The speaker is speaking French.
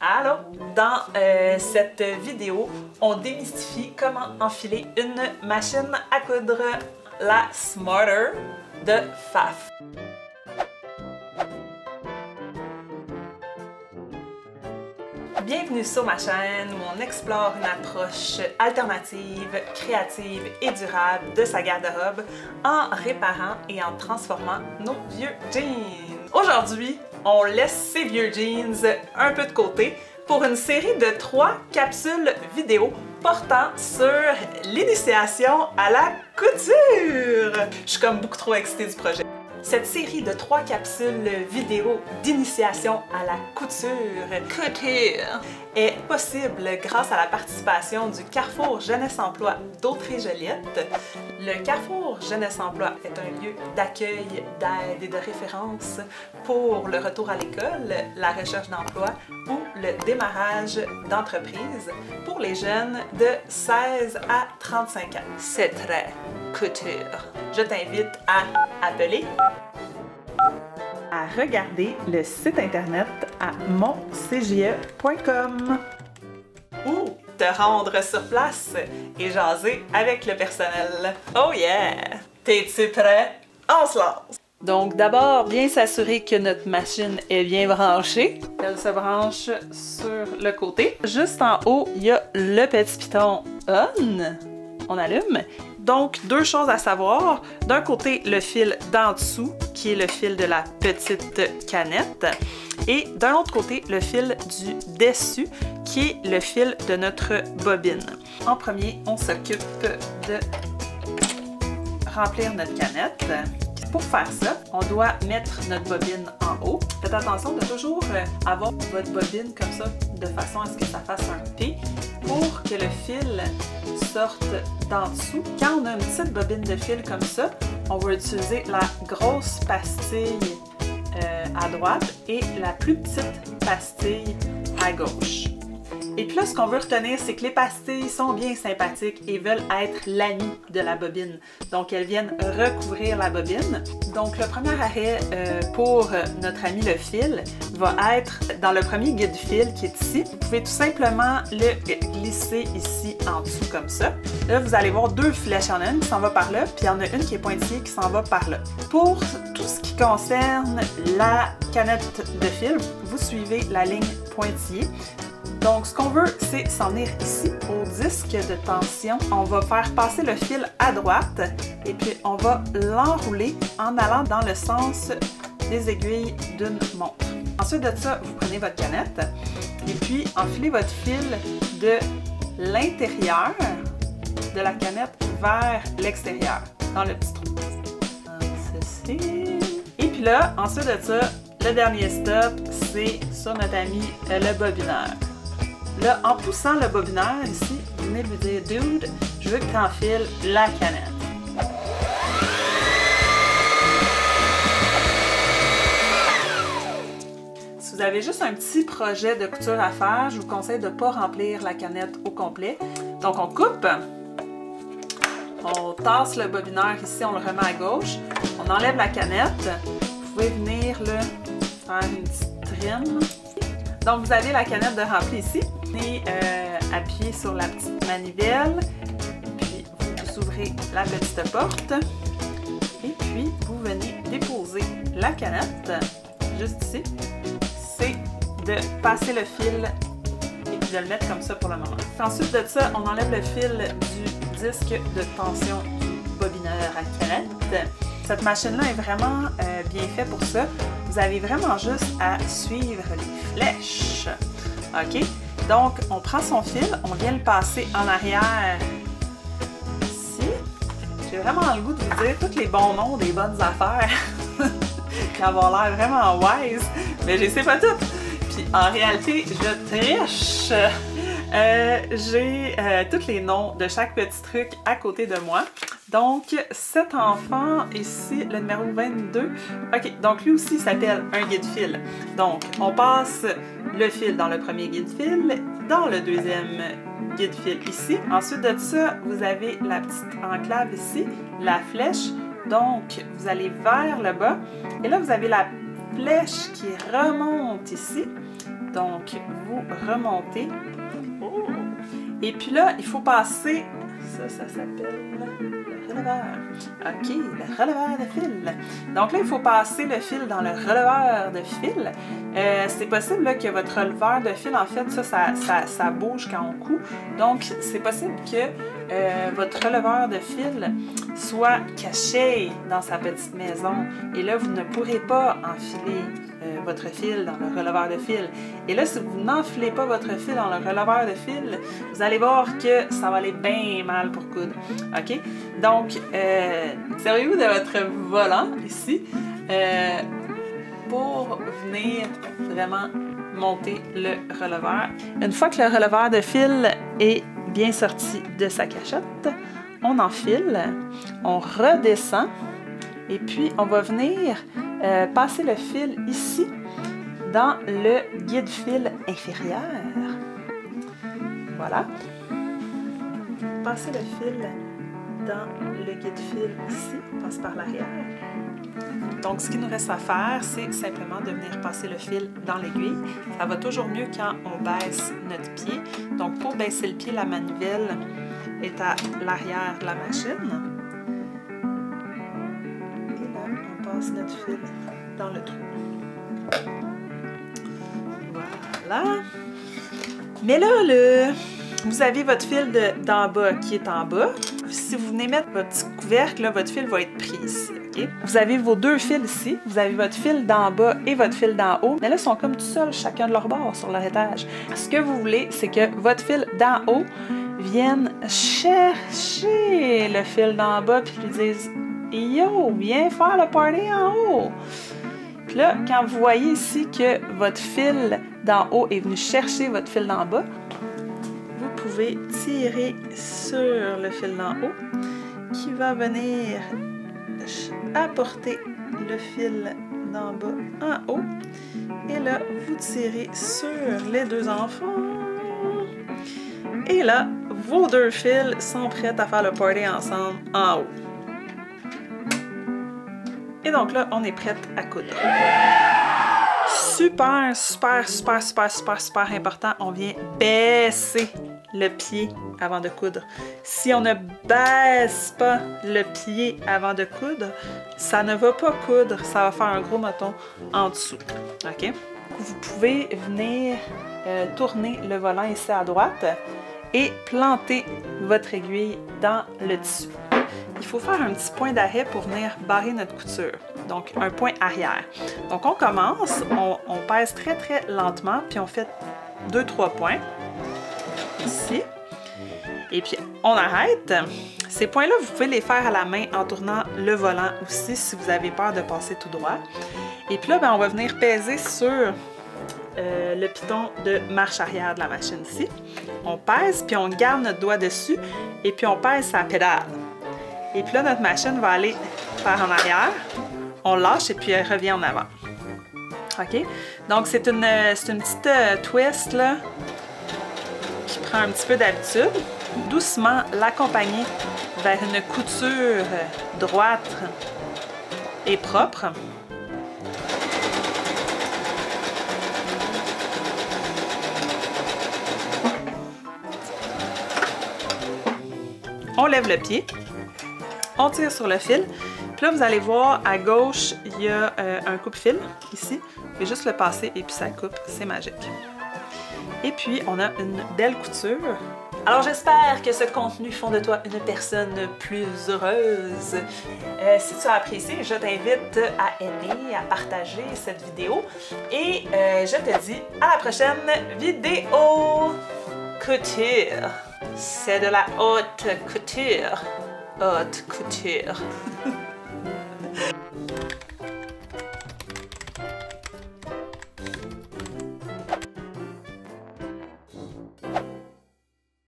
Allô! Dans cette vidéo, on démystifie comment enfiler une machine à coudre, la Smarter de Pfaff. Bienvenue sur ma chaîne où on explore une approche alternative, créative et durable de sa garde-robe en réparant et en transformant nos vieux jeans. Aujourd'hui, on laisse ces vieux jeans un peu de côté pour une série de 3 capsules vidéo portant sur l'initiation à la couture. Je suis comme beaucoup trop excitée du projet. Cette série de 3 capsules vidéo d'initiation à la couture est possible grâce à la participation du Carrefour Jeunesse Emploi d'Autrey-Joliette. Le Carrefour Jeunesse Emploi est un lieu d'accueil, d'aide et de référence pour le retour à l'école, la recherche d'emploi ou le démarrage d'entreprise pour les jeunes de 16 à 35 ans. C'est très couture. Je t'invite à appeler, à regarder le site internet à moncge.com ou te rendre sur place et jaser avec le personnel. Oh yeah! T'es-tu prêt? On se lance! Donc d'abord, bien s'assurer que notre machine est bien branchée. Elle se branche sur le côté. Juste en haut, il y a le petit piton on. On allume. Donc, 2 choses à savoir. D'un côté, le fil d'en dessous, qui est le fil de la petite canette. Et d'un autre côté, le fil du dessus, qui est le fil de notre bobine. En premier, on s'occupe de remplir notre canette. Pour faire ça, on doit mettre notre bobine en haut. Faites attention de toujours avoir votre bobine comme ça, de façon à ce que ça fasse un P pour que le fil sorte d'en dessous. Quand on a une petite bobine de fil comme ça, on va utiliser la grosse pastille à droite et la plus petite pastille à gauche. Et puis là, ce qu'on veut retenir, c'est que les pastilles sont bien sympathiques et veulent être l'ami de la bobine. Donc, elles viennent recouvrir la bobine. Donc, le premier arrêt pour notre ami le fil va être dans le premier guide fil qui est ici. Vous pouvez tout simplement le glisser ici en dessous comme ça. Là, vous allez voir 2 flèches. Il y en a une qui s'en va par là, puis il y en a une qui est pointillée qui s'en va par là. Pour tout ce qui concerne la canette de fil, vous suivez la ligne pointillée. Donc, ce qu'on veut, c'est s'en venir ici, au disque de tension. On va faire passer le fil à droite et puis on va l'enrouler en allant dans le sens des aiguilles d'une montre. Ensuite de ça, vous prenez votre canette et puis enfilez votre fil de l'intérieur de la canette vers l'extérieur, dans le petit trou. Ceci. Et puis là, ensuite de ça, le dernier stop, c'est sur notre ami le bobineur. Là, en poussant le bobineur ici, vous venez lui dire « Dude, je veux que tu enfiles la canette. » Si vous avez juste un petit projet de couture à faire, je vous conseille de ne pas remplir la canette au complet. Donc, on coupe, on tasse le bobineur ici, on le remet à gauche, on enlève la canette. Vous pouvez venir là, faire une petite trim. Donc, vous avez la canette de rempli ici. Venez appuyer sur la petite manivelle, puis vous ouvrez la petite porte, et puis vous venez déposer la canette, juste ici. C'est de passer le fil et puis de le mettre comme ça pour le moment. Ensuite de ça, on enlève le fil du disque de tension du bobineur à canette. Cette machine-là est vraiment bien faite pour ça. Vous avez vraiment juste à suivre les flèches. OK? Donc, on prend son fil, on vient le passer en arrière ici. J'ai vraiment le goût de vous dire tous les bons noms des bonnes affaires qui vont l'air vraiment wise, mais je ne sais pas toutes. Puis, en réalité, je triche. J'ai tous les noms de chaque petit truc à côté de moi. Donc, cet enfant ici, le numéro 22, ok, donc lui aussi s'appelle un guide fil. Donc, on passe le fil dans le premier guide fil, dans le deuxième guide fil ici. Ensuite de ça, vous avez la petite enclave ici, la flèche. Donc, vous allez vers le bas. Et là, vous avez la flèche qui remonte ici Donc, vous remontez. Et puis là, il faut passer, ça s'appelle le releveur. OK, le releveur de fil. Donc là, il faut passer le fil dans le releveur de fil. C'est possible là, que votre releveur de fil, en fait, ça bouge quand on coud. Donc, c'est possible que votre releveur de fil soit caché dans sa petite maison. Et là, vous ne pourrez pas enfiler votre fil dans le releveur de fil. Et là, si vous n'enfilez pas votre fil dans le releveur de fil, vous allez voir que ça va aller bien mal pour coudre. OK? Donc, servez-vous de votre volant ici pour venir vraiment monter le releveur. Une fois que le releveur de fil est bien sorti de sa cachette, on enfile, on redescend et puis on va venir passer le fil ici dans le guide-fil inférieur. Voilà. Passez le fil dans le guide-fil ici, on passe par l'arrière. Donc, ce qu'il nous reste à faire, c'est simplement de venir passer le fil dans l'aiguille. Ça va toujours mieux quand on baisse notre pied. Donc, pour baisser le pied, la manivelle est à l'arrière de la machine. Et là, on passe notre fil dans le trou. Voilà. Mais là, vous avez votre fil d'en bas qui est en bas. Si vous venez mettre votre petit couvercle, là, votre fil va être pris ici. Okay? Vous avez vos deux fils ici. Vous avez votre fil d'en bas et votre fil d'en haut. Mais là, ils sont comme tout seuls, chacun de leur bord sur leur étage. Ce que vous voulez, c'est que votre fil d'en haut vienne chercher le fil d'en bas puis lui dise « Yo, viens faire le party en haut! » Puis là, quand vous voyez ici que votre fil d'en haut est venu chercher votre fil d'en bas, vous pouvez tirer sur le fil d'en haut qui va venir apporter le fil d'en bas en haut. Et là, vous tirez sur les deux enfants. Et là, vos deux fils sont prêts à faire le party ensemble en haut. Et donc là, on est prête à coudre. Super, super, super, super, super, super important. On vient baisser le pied avant de coudre. Si on ne baisse pas le pied avant de coudre, ça ne va pas coudre. Ça va faire un gros moton en dessous. OK? Vous pouvez venir tourner le volant ici à droite et planter votre aiguille dans le tissu. Il faut faire un petit point d'arrêt pour venir barrer notre couture. Donc, un point arrière. Donc, on commence, on pèse très, très lentement, puis on fait 2-3 points. Ici. Et puis, on arrête. Ces points-là, vous pouvez les faire à la main en tournant le volant aussi, si vous avez peur de passer tout droit. Et puis là, ben, on va venir peser sur le piton de marche arrière de la machine ici. On pèse, puis on garde notre doigt dessus, et puis on pèse sa pédale. Et puis là, notre machine va aller faire en arrière. On lâche et puis elle revient en avant. OK? Donc, c'est une petite twist là, qui prend un petit peu d'habitude. Doucement l'accompagner vers une couture droite et propre. On lève le pied. On tire sur le fil. Puis là, vous allez voir, à gauche, il y a un coupe-fil, ici. Vous pouvez juste le passer et puis ça coupe. C'est magique. Et puis, on a une belle couture. Alors, j'espère que ce contenu font de toi une personne plus heureuse. Si tu as apprécié, je t'invite à aimer, à partager cette vidéo. Et je te dis à la prochaine vidéo couture. C'est de la haute couture. Haute couture.